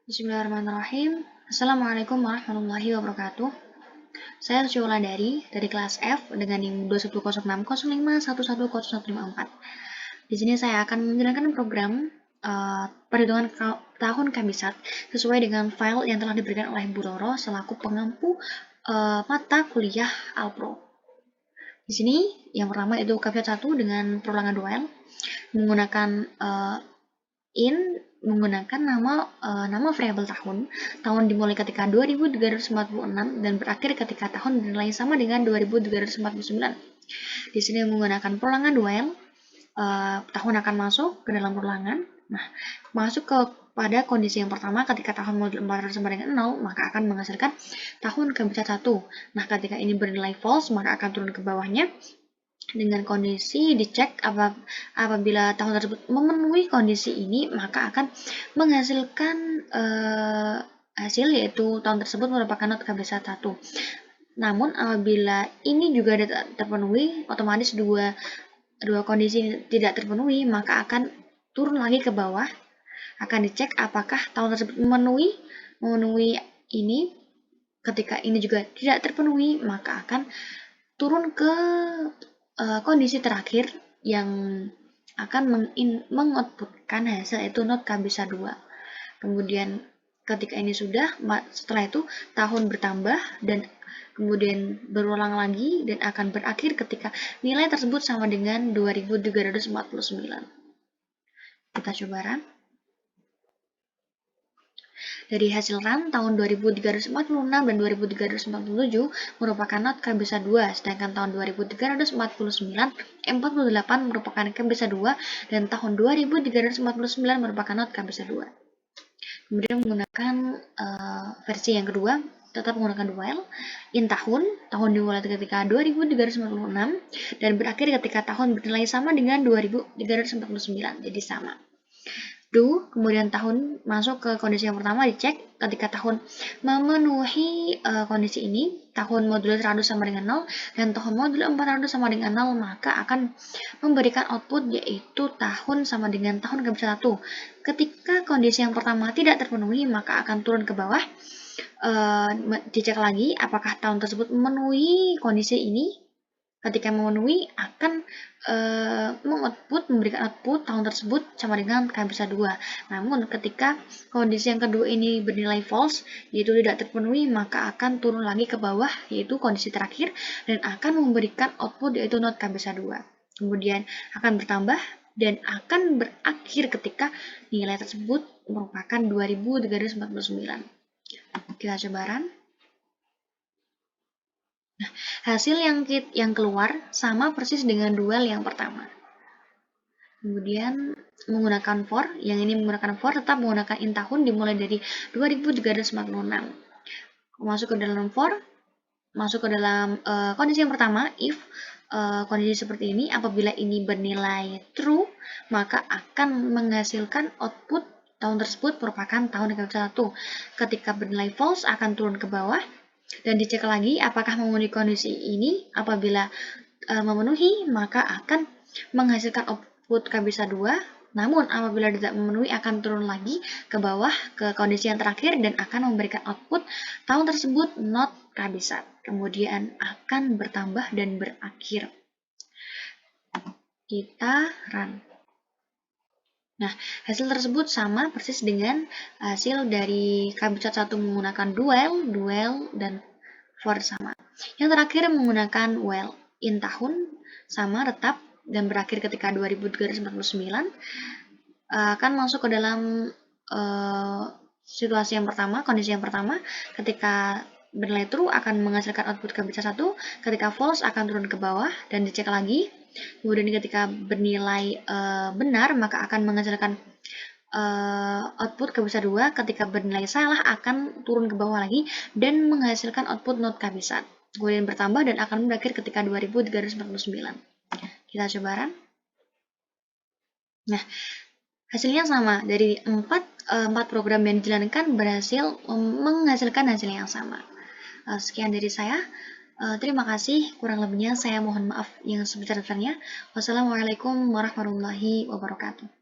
Bismillahirrahmanirrahim. Assalamualaikum warahmatullahi wabarakatuh. Saya Suci Wulandari dari kelas F dengan NIM 2106051101154. Di sini saya akan menjalankan program perhitungan tahun kabisat sesuai dengan file yang telah diberikan oleh Bu Roro selaku pengampu mata kuliah Alpro. Di sini yang pertama itu kabisat 1 dengan perulangan duel menggunakan menggunakan nama variabel tahun dimulai ketika 2346 dan berakhir ketika tahun bernilai sama dengan 2349. Di sini menggunakan perulangan duel, tahun akan masuk ke dalam perulangan. Nah, masuk pada kondisi yang pertama ketika tahun modul 400 sama dengan 0, maka akan menghasilkan tahun kabisat 1. Nah, ketika ini bernilai false, maka akan turun ke bawahnya. Dengan kondisi dicek apabila tahun tersebut memenuhi kondisi ini, maka akan menghasilkan hasil yaitu tahun tersebut merupakan not kabisat 1. Namun apabila ini juga terpenuhi, otomatis dua kondisi tidak terpenuhi, maka akan turun lagi ke bawah. Akan dicek apakah tahun tersebut memenuhi ini. Ketika ini juga tidak terpenuhi, maka akan turun ke kondisi terakhir yang akan mengoutputkan hasil yaitu not kabisat 2. Kemudian ketika ini sudah, setelah itu tahun bertambah dan kemudian berulang lagi dan akan berakhir ketika nilai tersebut sama dengan 2349. Kita coba run. Dari hasil run tahun 2346 dan 2347 merupakan not kabisat 2, sedangkan tahun 2349 48 merupakan kabisat 2 dan tahun 2349 merupakan not kabisat 2. Kemudian menggunakan versi yang kedua, tetap menggunakan duel in tahun dimulai ketika 2396 dan berakhir ketika tahun bernilai sama dengan 2349, jadi sama. Kemudian tahun masuk ke kondisi yang pertama, dicek ketika tahun memenuhi kondisi ini, tahun modulo 100 sama dengan 0 dan tahun modulo 400 sama dengan 0, maka akan memberikan output yaitu tahun sama dengan tahun kabisat 1. Ketika kondisi yang pertama tidak terpenuhi, maka akan turun ke bawah, dicek lagi apakah tahun tersebut memenuhi kondisi ini. Ketika memenuhi, akan memberikan output tahun tersebut sama dengan kabisat 2. Namun ketika kondisi yang kedua ini bernilai false, yaitu tidak terpenuhi, maka akan turun lagi ke bawah, yaitu kondisi terakhir, dan akan memberikan output yaitu not kabisat 2. Kemudian akan bertambah dan akan berakhir ketika nilai tersebut merupakan 2349. Kita coba run. Nah, hasil yang keluar sama persis dengan duel yang pertama. Kemudian menggunakan for, yang ini menggunakan for tetap menggunakan in tahun dimulai dari 2346. Masuk ke dalam for, masuk ke dalam kondisi yang pertama, if kondisi seperti ini, apabila ini bernilai true, maka akan menghasilkan output tahun tersebut merupakan tahun kabisat 1. Ketika bernilai false, akan turun ke bawah dan dicek lagi apakah memenuhi kondisi ini. Apabila memenuhi, maka akan menghasilkan output kabisat 2. Namun apabila tidak memenuhi, akan turun lagi ke bawah ke kondisi yang terakhir dan akan memberikan output tahun tersebut not kabisat. Kemudian akan bertambah dan berakhir. Kita run. Nah, hasil tersebut sama persis dengan hasil dari kabisat 1 menggunakan duel, dan for sama. Yang terakhir menggunakan well in tahun sama tetap dan berakhir ketika 2349. Akan masuk ke dalam situasi yang pertama, kondisi yang pertama, ketika bernilai true akan menghasilkan output kabisat 1, ketika false akan turun ke bawah dan dicek lagi. Kemudian ketika bernilai benar, maka akan menghasilkan output kabisat 2. Ketika bernilai salah, akan turun ke bawah lagi dan menghasilkan output not kabisat. Kemudian bertambah dan akan berakhir ketika 2349. Kita coba run. Nah, hasilnya sama. Dari 4 program yang dijalankan berhasil menghasilkan hasil yang sama. Sekian dari saya. Terima kasih, kurang lebihnya saya mohon maaf yang sebesar-besarnya. Wassalamualaikum warahmatullahi wabarakatuh.